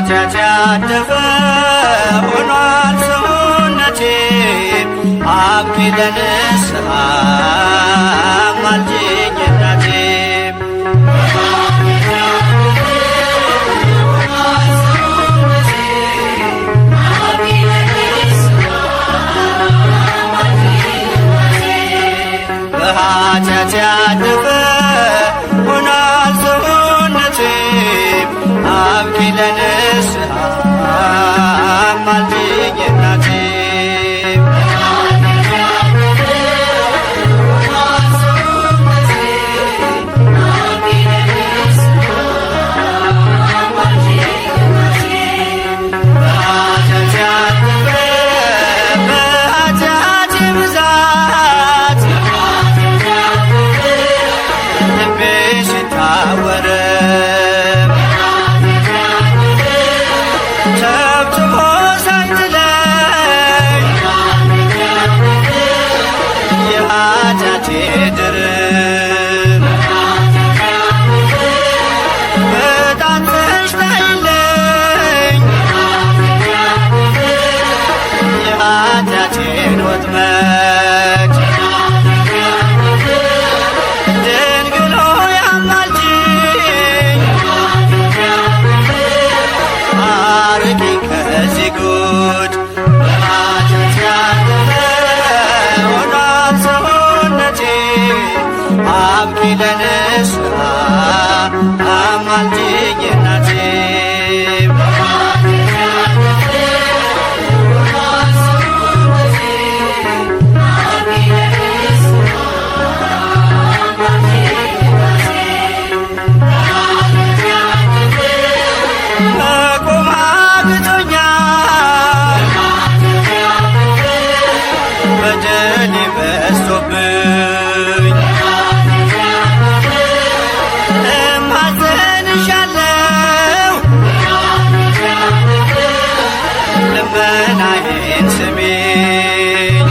በኃጢአት ያደፈ ሆኗል ሰውነቴ አብቂ ለንስሐ አማልጅኝ እናቴ በኃጢአት ያደፈ ሆኗል ሰውነቴ አብቂ ለንስሐ አማልጅኝ እናቴ አብቂ ለንስሐ አማልጅኝ እናቴ መቆም አቅቶኛል በደሌ በዝቶብኝ እማጸንሻለሁ ልመናዬን ስሚኝ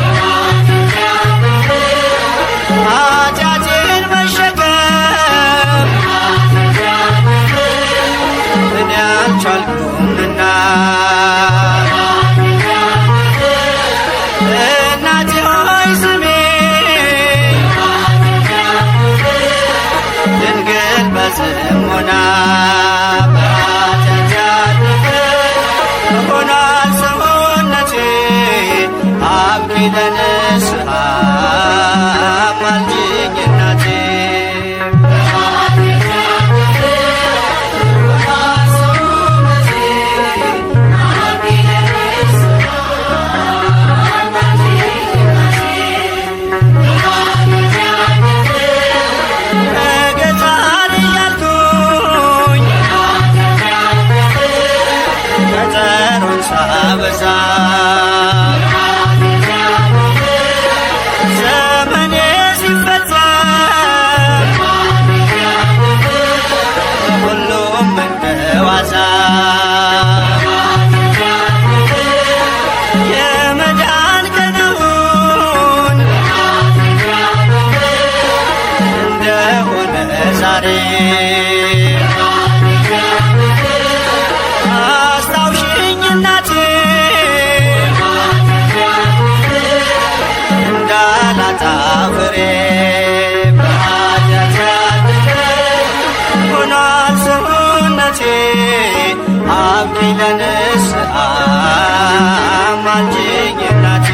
ኃጢአቴን መሸከም እኔ አልቻልኩምና እናቴ ሆይ ስሚኝ ድንግል በጽሞና በኃጢአት ያደፈ ሆኗል ሰውነቴ አብቂ ለንስሐ አማልጅኝ እናቴ ከገጠር እያልኩኝ ቀጠሮን ሳበዛ ዘመኔ ሲፈጸም ሁሉም እንደ ዋዛ የመዳን ቀኑን እንደሆነ ዛሬ አስታውሽኝ እናቴ እንዳላጣ ፍሬ በኃጢአት ያደፈ ሆኗል ሰውነቴ አብቂ ለንስሐ አማልጅኝ እናቴ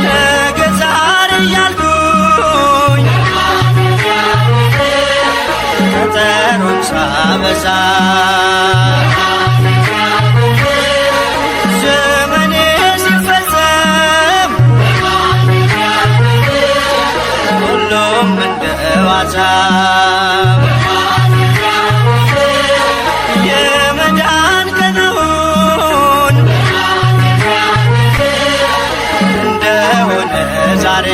ነገ ዛሬ እያልኩኝ ቀጠሮን ሳበዛ ዘመኔ ሲፈጸም ሁሉም እንደ ዋዛ የመዳን ቀኑን እንደሆነ ዛሬ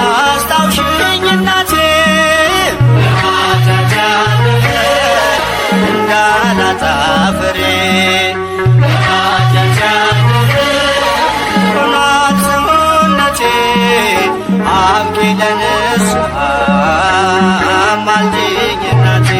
አስታውሽኝ እናቴ የሚያመጣ ፍሬ ሆኗል ሰውነቴ አብቂ ለንስሐ አማልጅኝ እናቴ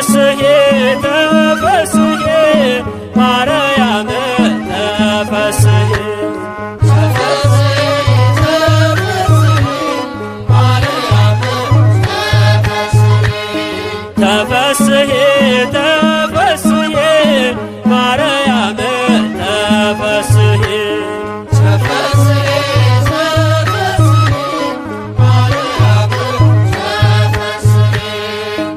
ተፈስሒ ተፈስሒ ማርያም ተፈስሒ ተፈስሒ ተፈስሒ ማርያም ተፈስሒ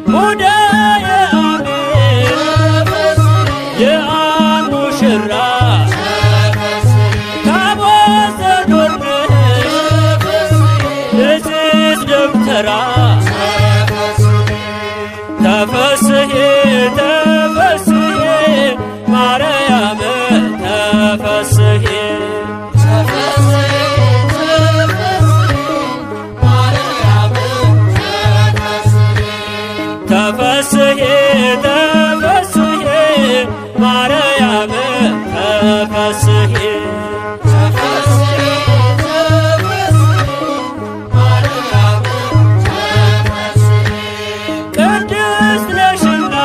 ሙዳየ አሜን የአብ ሙሽራ ታቦተ ጊዮርጊስ ንጽሕት ደብተራ ተፈስሒ ተፈስሒ ማርያም ተፈስሒ ተፈስሒ ተፈስሒ ማርያም ተፈስሒ ቅድስት ነሽና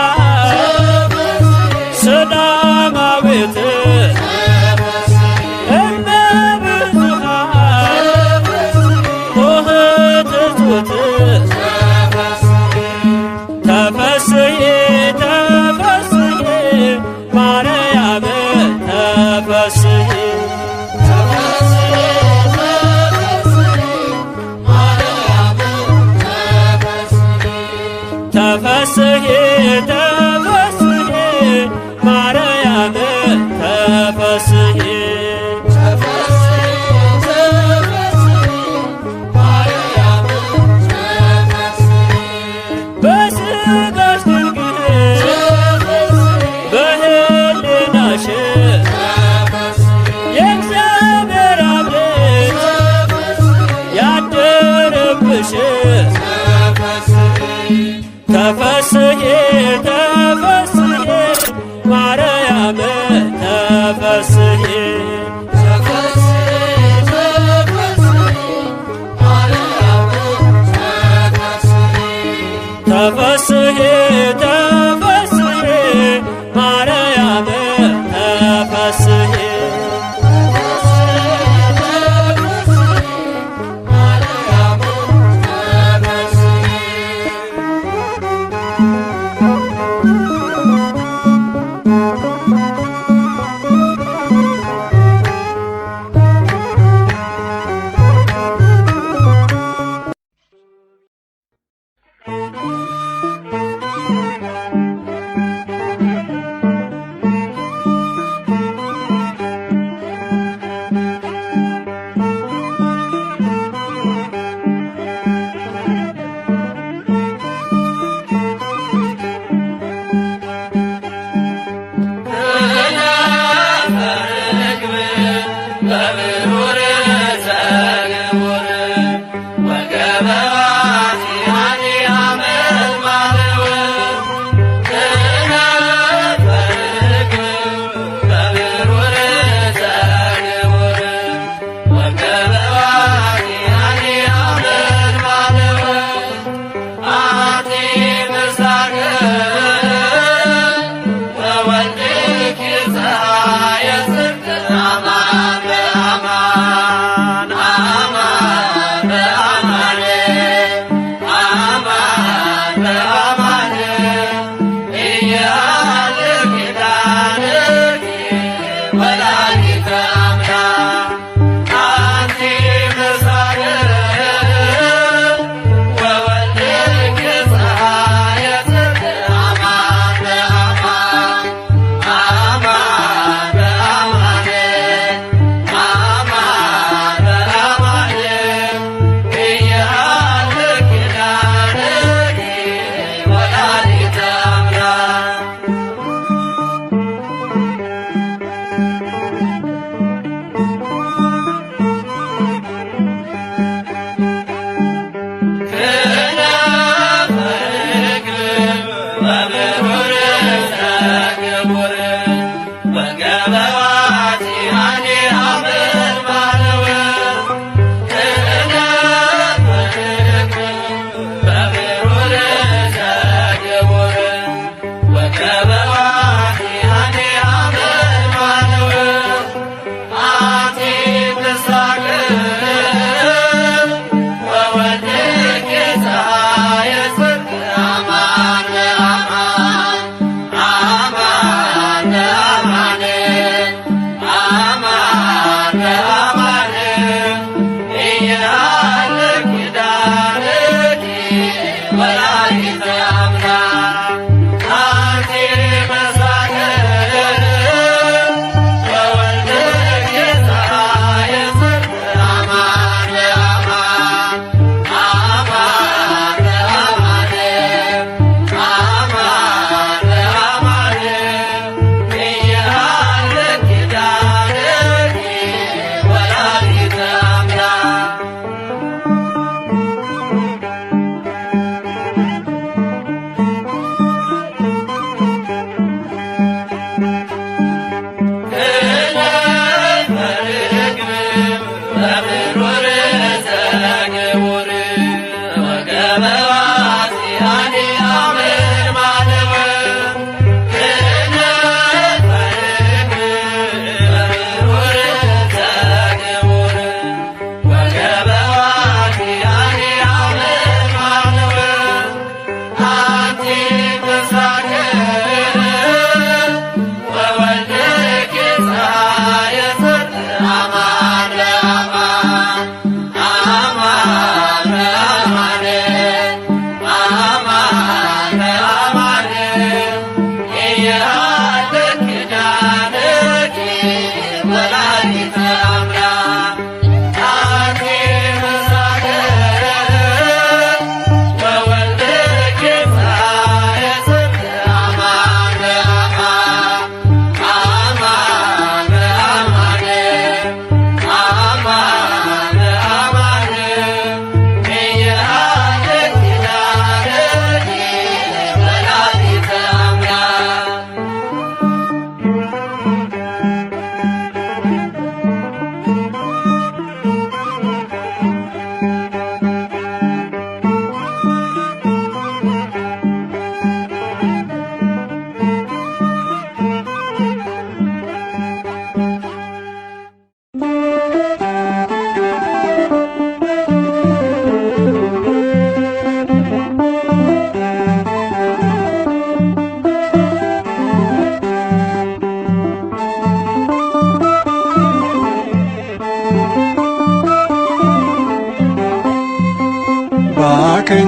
ሰላማዊት እመ ብዙኃን ኆኅተ ትሑት ተፈስሒ ተፈስሒ ማርያም ተፈስሒ ተፈስሒ ተፈስሒ ማርያም ተፈስሒ በሥጋሽ ድንግል በሕሊናሽ የእግዚአብሔር አብ ልጅ ያደረብሽ ተፈስሒ ተፈስሒ ማርያም ተፈስሒ ተፈስሒ ተፈስሒ ማርያም ተፈስሒ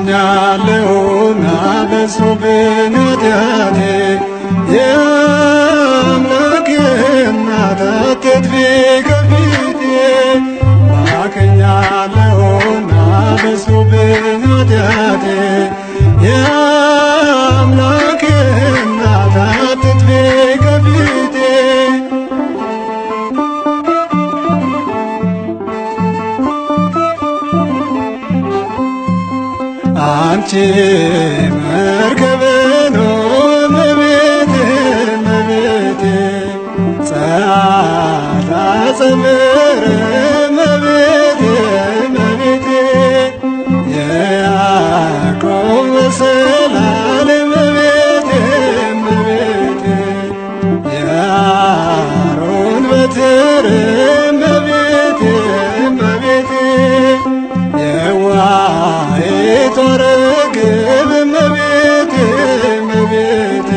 ባክኛለሁና በዝቶብኝ ኃጢአቴ የአምላኬ እናት አትጥፊ ከፊቴ። ባክኛለሁና በዝቶብኝ ኃጢአቴ የአምላኬ እናት አትጥፊ ከፊቴ። አንቺ መርከበ ኖኅ እመቤቴ እመቤቴ ጸአዳ ጸምረ እመቤቴ እመቤቴ የያዕቆብ መሰላል እመቤቴ እመቤቴ የአሮን በትር እመቤቴ እመቤቴ የዋሂቷ ርግብ እመቤቴ እመቤቴ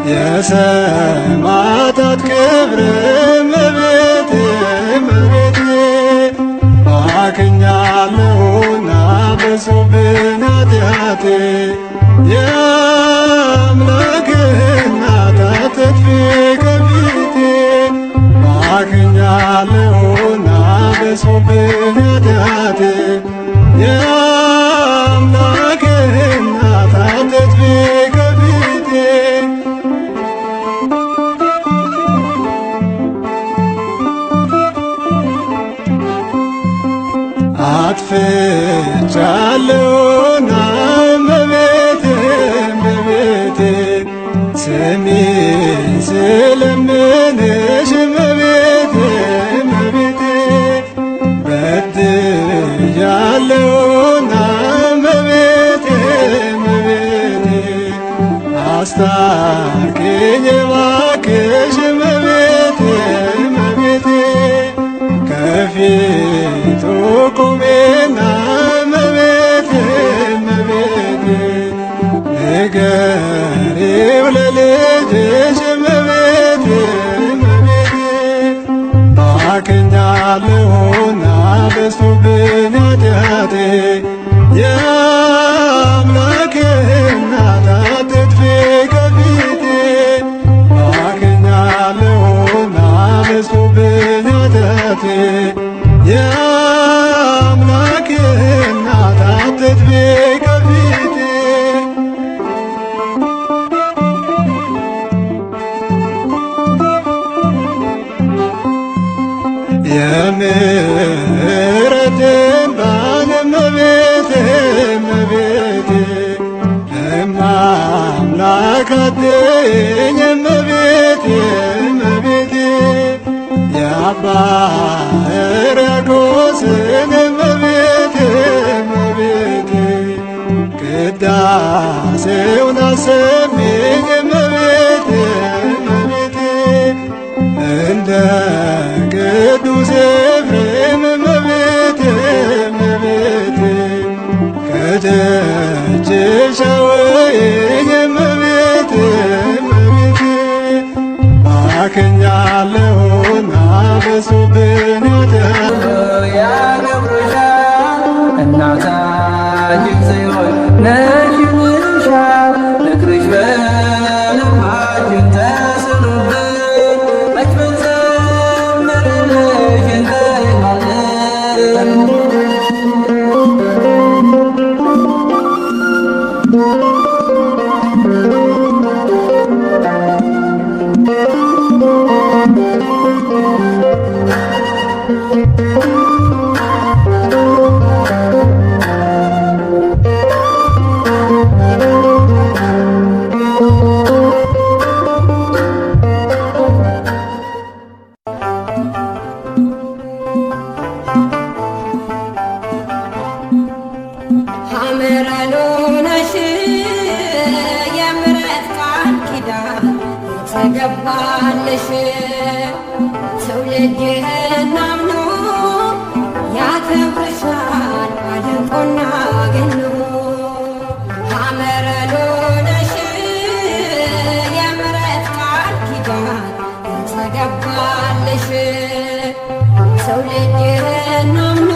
የሰማዕታት ክብር እመቤቴ እመቤቴ ባክኛለሁና በዝቶብኝ ኃጢአቴ የአምላኬ እናት አትጥፊ ከፊቴ። ባክኛለሁና በዝቶብኝ ኃጢአቴ የአምላኬ እናት አትጥፊ ከፊቴ። አጥፍቻለሁና እመቤቴ እመቤቴ ስሚኝ ስለምንሽ እመቤቴ እመቤቴ በድያለሁና እመቤቴ እመቤቴ አስታርቂኝ እባክሽ እመቤቴ እመቤቴ ከፊቱ ቁሜና እመቤቴ እመቤቴ ንገሪው ለልጅሽ እመቤቴ እመቤቴ ባክኛለሁና በዝቶብኝ ኃጢአቴ የአምላኬ እናት አትጥፊ ከፊቴ ባክኛለሁና በዝቶብኝ ኃጢአቴ የአምላኬ እናት አትጥፊ ከፊቴ የምሕረትን ባን እመቤቴ እመቤቴ እማምላክ አትይኝ እመቤቴ እመቤቴ የአባ ሕርያቆስን እመቤቴ እመቤቴ ቅዳሴውን አሰሚኝ እመቤቴ እመቤቴ እንደ ቅዱስ ኤፍሬም እመቤቴ እመቤቴ ከደጅሽ አውይኝ እመቤቴ እመቤቴ ባክኛለሁና በዝቶብኝ ኃጢአቴ ያገብሩሻል እናታችን ጽዮን ነሽ ይሉሻል ምክርሽ በልባችን ተስሎብን መች ብንዘምርልሽ እንተኛለን። ሐመረሎ ነሽ የምሕረት ቃል ኪዳን የተገባልሽ ትውልድህን አምኖ ያከብርሻል አድንቆና ገኖ ሐመረሎ ነሽ የምሕረት ቃል ኪዳን የተገባልሽ ትውልድህን አምኖ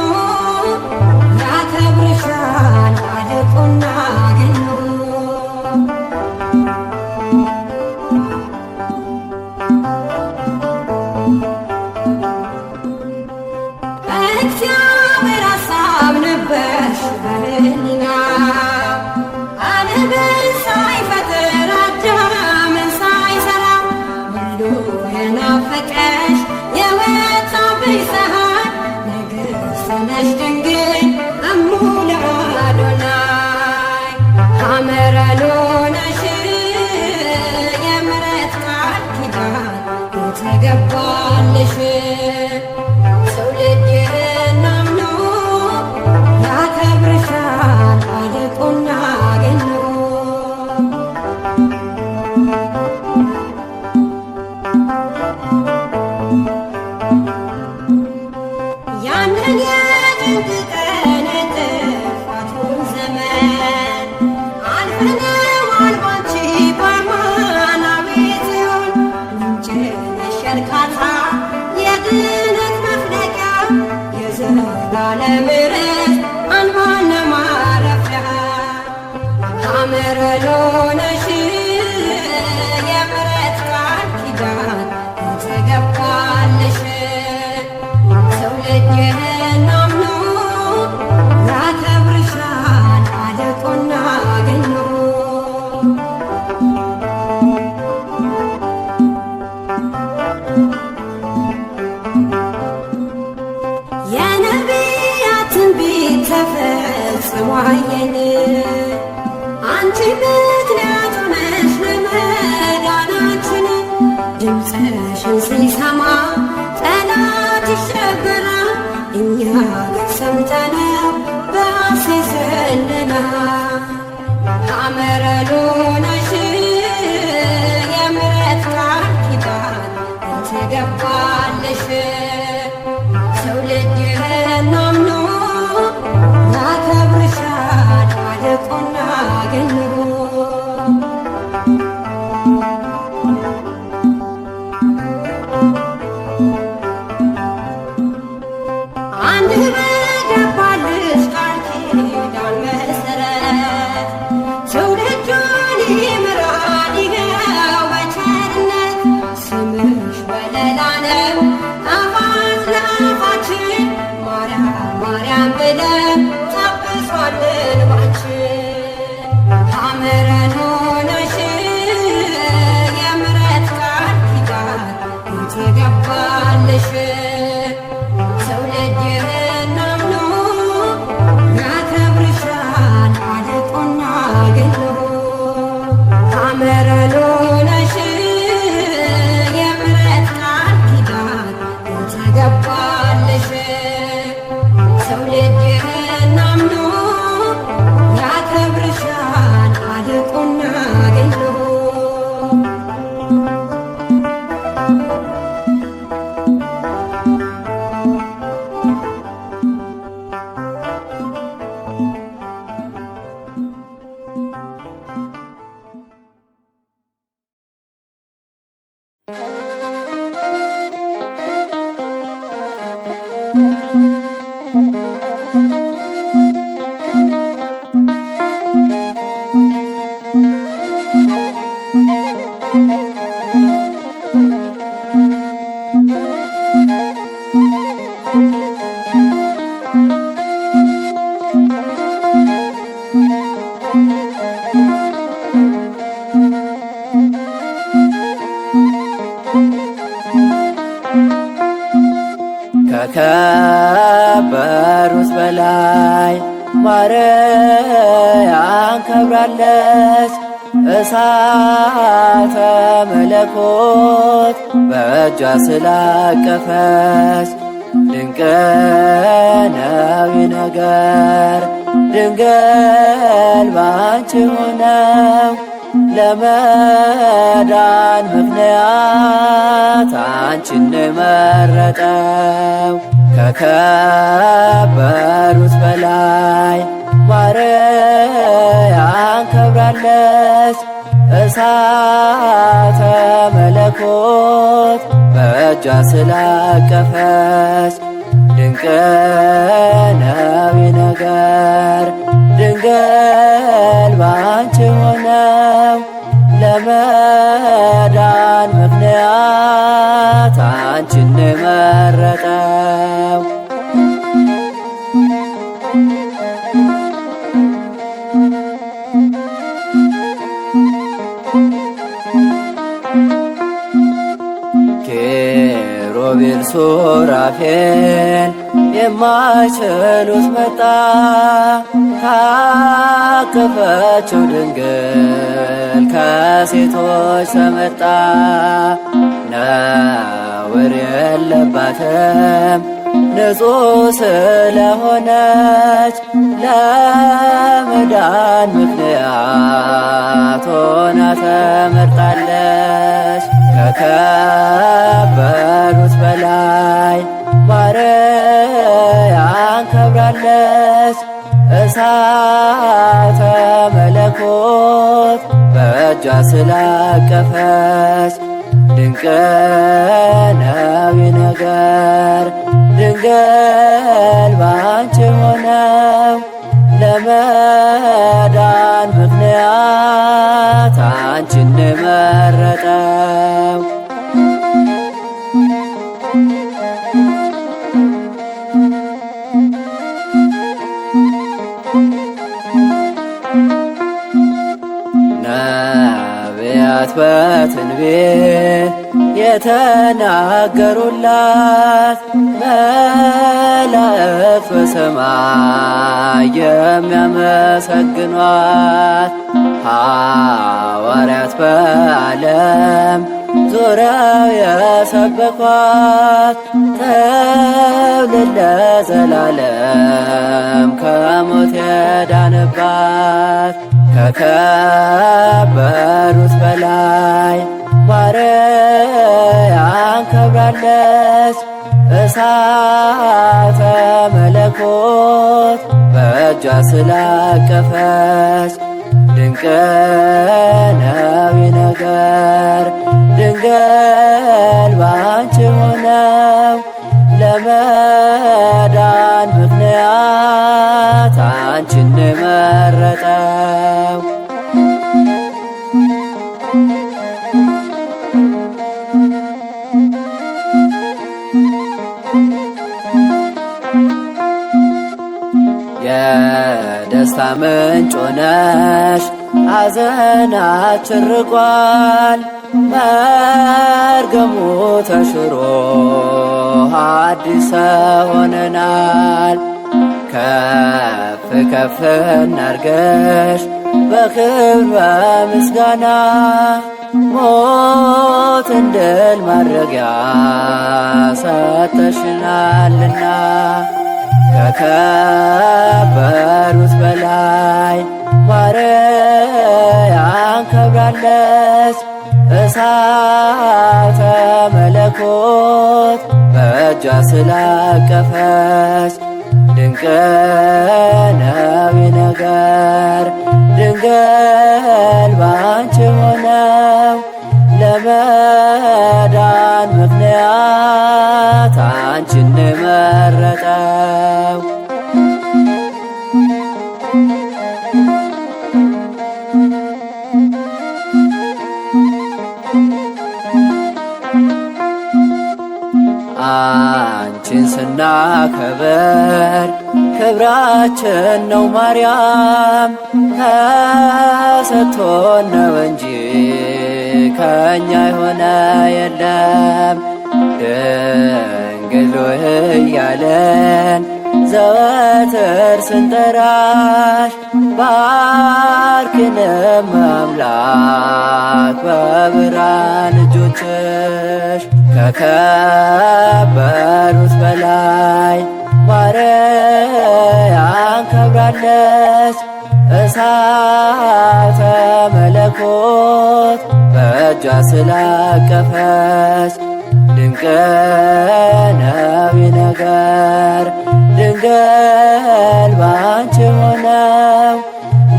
ያከብርሻል አድንቆና ገኖ እግዚአብሔር ሐሳብ ነበርሽ በሕሊና ዓለምን ሳይፈጥር አዳምን ሳይሠራ ሁሉ የናፈቀሽ የወጣብሽ ፀሐይ ንግሥት ነሽ ድንግል እሙ ለአዶናይ ሐመረሎ ነሽ የምሕረት ቃል ኪዳን የተገባልሽ ትውልድህን አምኖ ያከብርሻል አድንቆና ገኖ ያንን የጭንቅ ቀን የጥፋቱን ዘመን አልፈነዋል ባንቺ በአማናዊ ጽዮን ምንጭ ነሽ የእርካታ የድነት መፍለቂያ የዘላለም ዕረፍት አንባና ማረፊያ ሐመረሎ ነሽ የምሕረት ቃል ኪዳን የተገባልሽ ትውልድህን አምኖ ያከብርሻል አድንቆና ገኖ የነቢያት ትንቢት ተፈጽሞ አየን አንቺ ምክንያት ሆነሽ ለመዳናችን ድምፅሽን ሲሰማ ጠላት ይሸበራል እኛ ግን ሰምተነው በሐሴት ዘንደናል ሐመረሎ ነሽ ከከበሩት በላይ ማርያም ከብራለች። እሳተ መለኮት በእጇ ስላቀፈች ድንቅ ነው ነገር ድንግል ባንቺ ሆነው ለመዳን ምክንያት አንቺን መረጠው። ከከበሩት በላይ ማርያም ከብራለች። እሳተ መለኮት በእጇ ስላቀፈች ድንቅ ነው ነገር ድንግል ባንቺ ሆነው ለመዳን ምክንያት አንቺን መረጠው። ኪሩቤል ሱራፌል የማይችሉት መጣ ካቀፈችው ድንግል ከሴቶች ተመጣ። ነውር የለባትም ንጹሕ ስለሆነች ለመዳን ምክንያት ሆና ተመርጣለች። ከከበሩት በላይ ማርያም ከብራለች። እሳተ መለኮት በእጇ ስላቀፈች ድንቅ ነው ነገር ድንግል ባንቺ ሆነው ለመዳን ምክንያት አንቺን መረጠው። ነቢያት በትንቢት የተናገሩላት መላእክት በሰማይ የሚያመሰግኗት ሐዋርያት በዓለም ዙሪያው የሰበኳት ተብለን ለዘላለም ከሞት የዳንባት ከከበሩት በላይ ማርያም ከብራለች። እሳተ መለኮት በእጇ ስላቀፈች ድንቅ ነው ነገር ድንግል ባንቺ ሆነው ለመዳን ምክንያት አንቺን መረጠው። የደስታ ምንጭ ሆነሽ ሐዘናችን ርቋል። መርገሙ ተሽሮ አዲስ ሰው ሆነናል። ከፍ ከፍ እናርገሽ በክብር በምስጋና ሞትን ድል ማድረጊያ ሰጥተሽናልና ከከበሩት በላይ ማርያም ከብራለች። እሳተ መለኮት በእጇ ስላቀፈች ድንቅ ነው ነገር ድንግል ባንቺ ሆነው ለመዳን ምክንያት አንቺን መረጠው። አንቺን ስናከብር ክብራችን ነው ማርያም ተሰጥቶን ነው እንጂ ከኛ የሆነ የለም። ድንግል ሆይ እያለን ዘወትር ስንጠራሽ ባርኪንም አምላክ በብርሃን እጆችሽ ከከበሩት በላይ ማርያም ከብራለች። እሳተ መለኮት በእጇ ስላቀፈች ድንቅ ነው ነገር ድንግል ባንቺ ሆነው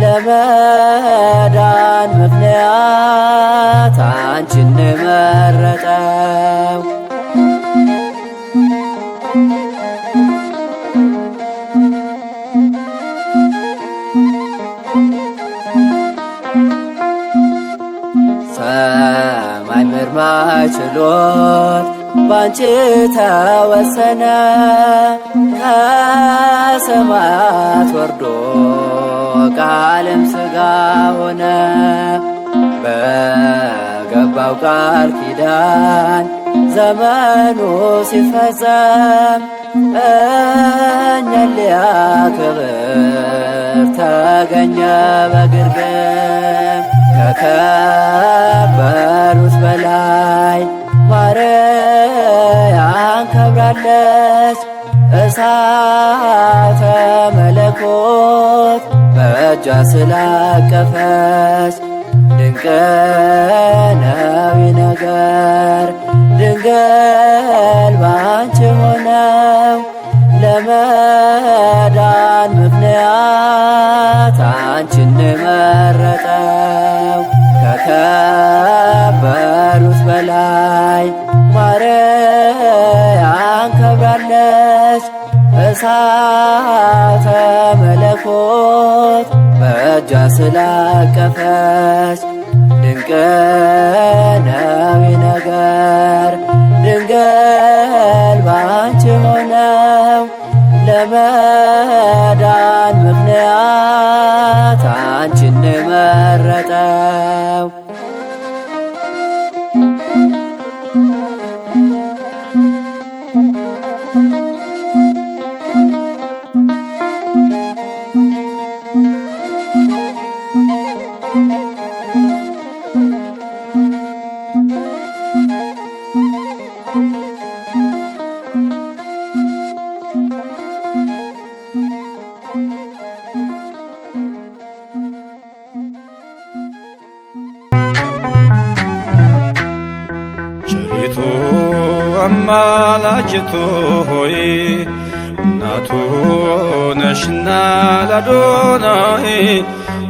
ለመዳን ምክንያት አንቺን መረጠው። ሰማይ ምርመራ ችሎት ባንቺ ተወሰነ። ከሰማያት ወርዶ ቃልም ሥጋ ሆነ። በገባው ቃል ኪዳን ዘመኑ ሲፈጸም እኛን ሊያከብር ተገኘ በግርግም። ከከበሩት በላይ ማርያም ከብራለች። እሳተ መለኮት በእጇ ስላቀፈች ድንቅ ነው ነገር ድንግል ባንቺ ሆነው ለመዳን ምክንያት አንቺን መረጠው። ከከበሩት በላይ ማርያም ከብራለች። እሳተ መለኮት በእጇ ስላቀፈች ድንቅ ነው ነገር ድንግል ባንቺ ሆነው ለመዳን ምክንያት አንቺን መረጠው። ቸሪቱ አማላጅቱ ሆይ እናቱ ነሽና ለአዶናይ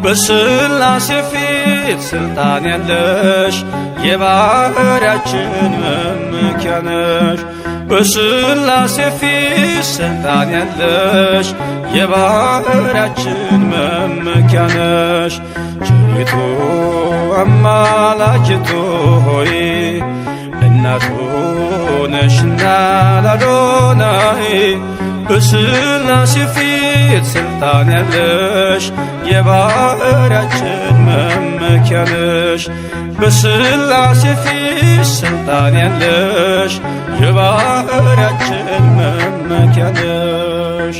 በሥላሴ ፊት ሥልጣን ያለሽ የባሕርያችን መመኪያ ነሽ። በሥላሴ ፊት ሥልጣን ያለሽ የባሕርያችን መመኪያ ነሽ። ቸሪቱ አማላጅቱ ሆይ እናቱ ነሽና ለአዶናይ በሥላሴ ፊት ሥልጣን ያለሽ የባሕርያችን መመኪያ ነሽ። በሥላሴ ፊት ሥልጣን ያለሽ የባሕርያችን መመኪያ ነሽ።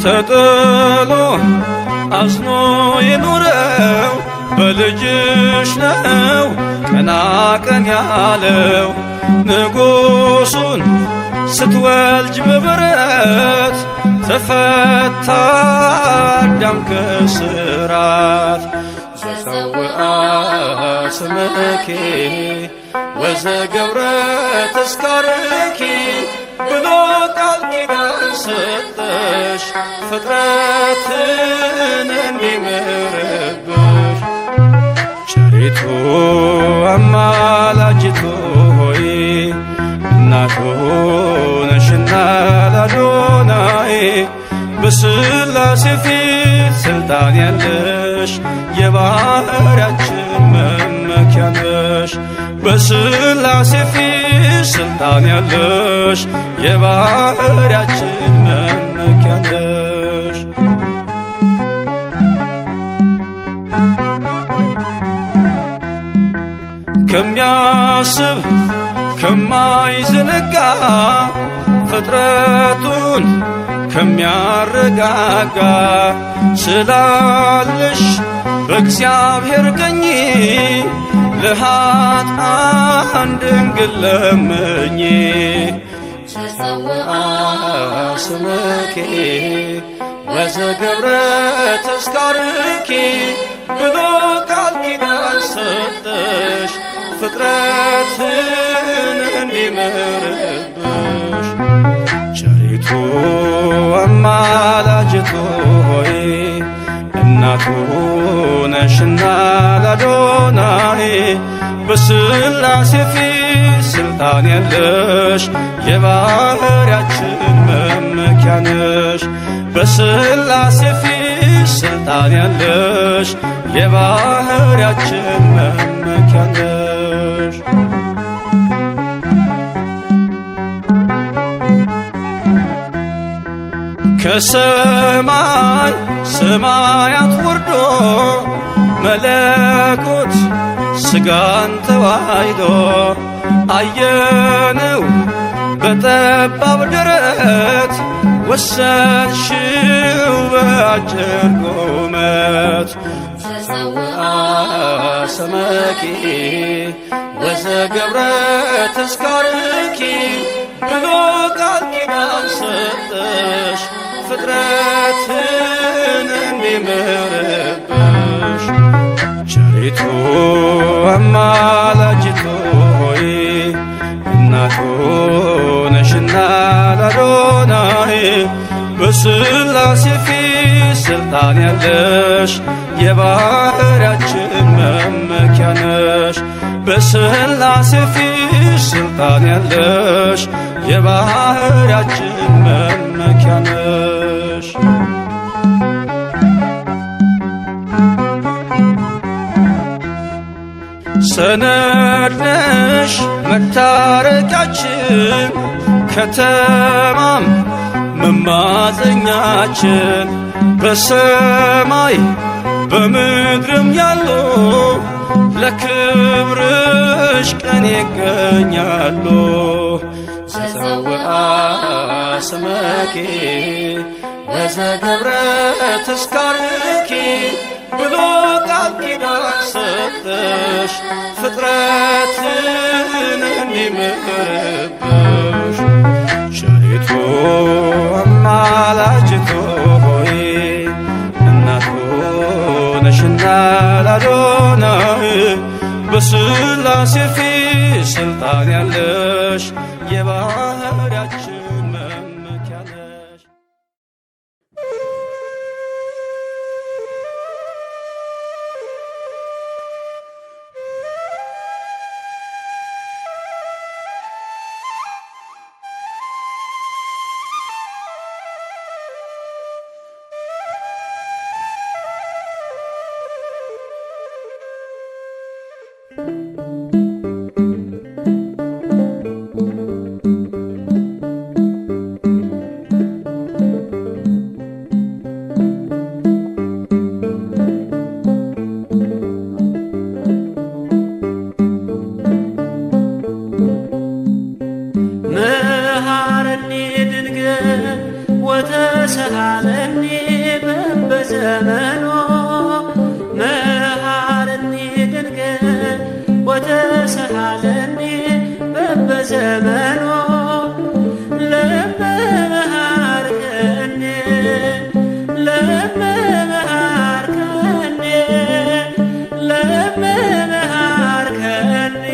ተጥሎ አዝኖ የኖረው በልጅሽ ነው ቀና ቀን ያለው። ንጉሡን ስትወልጅ በበረት ተፈታ አዳም ከስራት። ዘፀውአ ስምኪ ወዘገብረ ተስካርኪ ብሎ ቃል ኪዳን ሰጠሽ ፍጥረትን እንዲምርብሽ። ቸሪቱ አማላጅቱ ሆይ እናቱ ነሽና ለአዶናይ በሥላሴ ፊት ሥልጣን ያለሽ የባሕርያችን መመኪያ ነሽ። በሥላሴ ፊት ሥልጣን ያለሽ የባሕርያችን መመኪያ ነሽ። ከሚያስብ ከማይዘነጋ ፍጥረቱን ከሚያረጋጋ ስላለሽ በእግዚአብሔር ቀኝ ለኃጥአን ድንግል ለምኚ። ተጸውዐ ስምኪ ወዘገብረ ተስካርኪ ብሎ ቃል ኪዳን ሰጠሽ ፍጥረትን እንዲምርብሽ። ቸሪቱ አማላጅቱ ሆይ እናቱ ነሽና ለአዶናይ በሥላሴ ፊት ሥልጣን ያለሽ የባሕርያችን መመኪያ ነሽ። በሥላሴ ፊት ሥልጣን ያለሽ የባሕርያችን መመኪያ ነሽ። ከሰማይ ሰማያት ወርዶ መለኮት ሥጋን ተዋሕዶ አየነው በጠባብ ደረት ወሰንሽው በአጭር ቁመት። ተጸውዐ ስምኪ ወዘገብረ ተስካርኪ ብሎ ቃል ኪዳን ሰጠሽ ፍጥረትን እንዲምርብሽ። ቸሪቱ አማላጅቱ ሆይ እናቱ ነሽና ለአዶናይ በሥላሴ ፊት ሥልጣን ያለሽ የባሕርያችን መመኪያ ነሽ። በሥላሴ ፊት ሥልጣን ያለሽ የባሕርያችን መመኪያ ነሽ። ሰነድ ነሽ መታረቂያችን ከተማም መማፀኛችን በሰማይ በምድርም ያሉ ለክብርሽ ቀን ይገኛሉ። ተጸውዐ ስምኪ ወዘገብረ ተስካርኪ ብሎ ቃል ኪዳን ሰጠሽ ፍጥረትን እንዲምርብሽ። ቸሪቱ አማላጅቱ ሆይ እናቱ ነሽና ለአዶናይ በሥላሴ ፊት ሥልጣን ያለሽ የባሕርያችን መመኪያ ነሽ። መሃረኒ ድንግል ወተሰሃለኒ በበዘመኖ መሃረኒ ድንግል ወተሰሃለኒ በበዘመኖ ለመሃርከኒ ለመሃርከኒ ለመሃርከኒ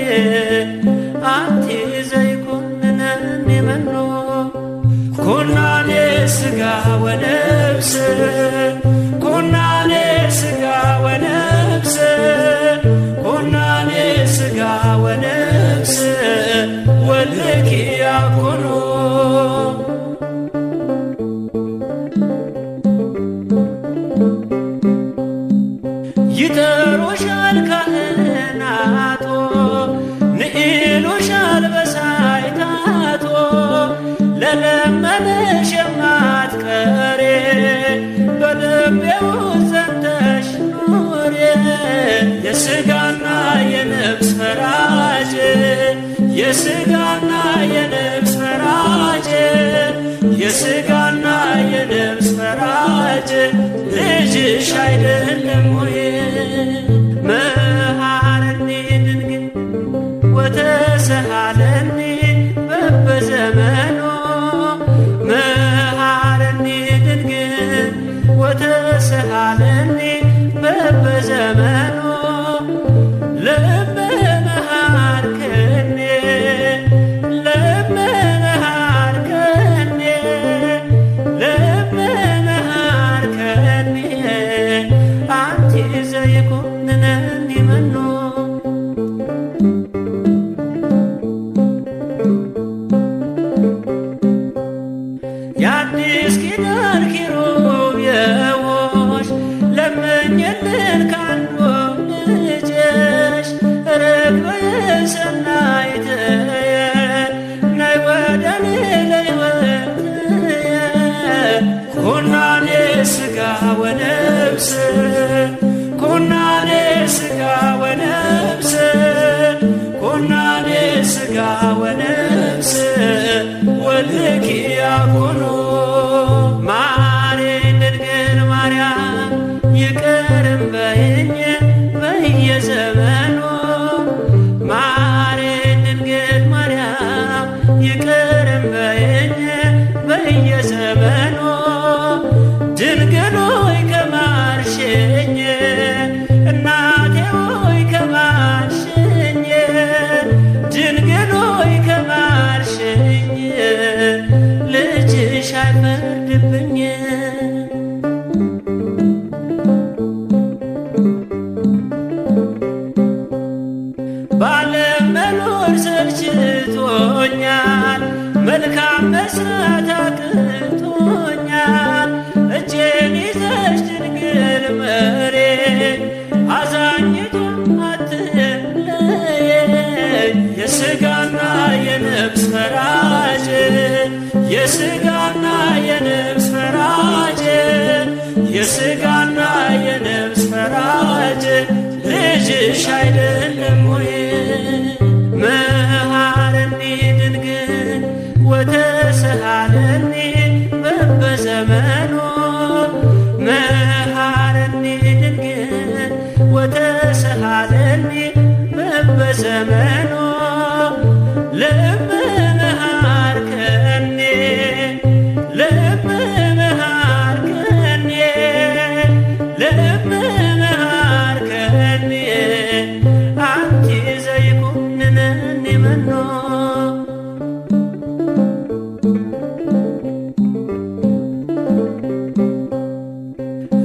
አንቲ ዘይኩንነኒ መኖ ኩናኔ ሥጋ ወነፍስ ኩና የሥጋና የነፍስ ፈራጅ የሥጋና የነፍስ ፈራጅ ልጅሽ አይደለም ወይ? መሐረኒ ድንግል ወተሰሃለኒ በበዘመኑ መሐረኒ ድንግል ወተሰሃለኒ በበዘመኑ የአዲስ ኪዳን ኪሩቤሎች ለምኝልን ካንዱ ልጅሽ ርግብ ሰናይትየ ነይ ወደኔ ለሕይወትየ ኩናኔ ሥጋ ወነፍስ ኩናኔ ሥጋ ወነፍስ ኩናኔ ሥጋ ወነፍስ ወልኪ ያኩኑ ማሬን ድንግል ማርያም ይቅርም በይኝ በየዘመኑ ማሬን ድንግል ማርያም ይቅርም በይኝ በየዘመኑ ድንግል ሆይ ከማርሽኝ እናቴ ሆይ ከማርሽኝ ድንግል ሆይ ከማርሽኝ ልጅሽ አይፈርድብኝ። ባለም መኖር ሰልችቶኛል መልካም መስራት አቅቶኛል እጄን ይዘሽ ድንግል መሬን አዛኝቱ አትለየኝ የሥጋና የነፍስ ፈራጅ የሥጋና የነፍስ ፈራጅ የሥጋና የነፍስ ፈራጅ ልጅሽ አይደለም ወይ? መሐረኒ ድንግል ወተሰሃለኒ በበዘመኑ መሐረኒ ድንግል ወተሰሃለኒ በበዘመኑ ልብ መሃርከኒ ልብ መሃርከኒ ልብ መሃርከኒ አንቲ ዘይኩንነኒ መኖ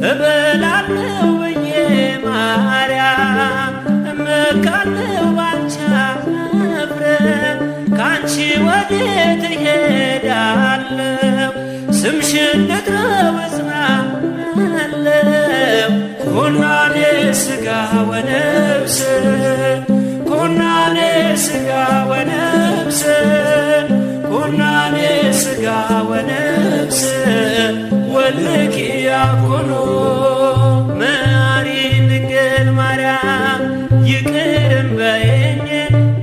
እበላለሁ ብዬ ማርያም እመካለሁ ባንቺ አፍረም ካንቺ ወዴት እሄዳለሁ ስምሽን ልጥራው እጽናናለሁ ኩናኔ ሥጋ ወነፍስ ኩናኔ ሥጋ ወነፍስ ኩናኔ ሥጋ ወነፍስ ወልኪ ያኩኑ ማሪን ድንግል ማርያም ይቅርም በይኝ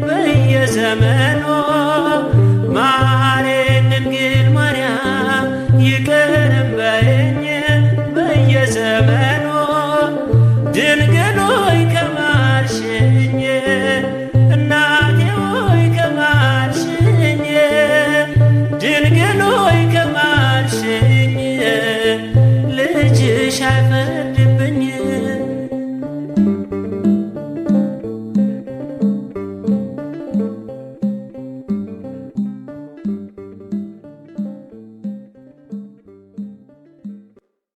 በየዘመኑ ማሪን ድንግል ማርያም ይቅርም በይኝ በየዘመኑ ድንግል ሆይ ከማርሽኝ እናቴ ሆይ ከማርሽኝ ድንግል ሆይ ከማርሽኝ ልጅሽ አይፈ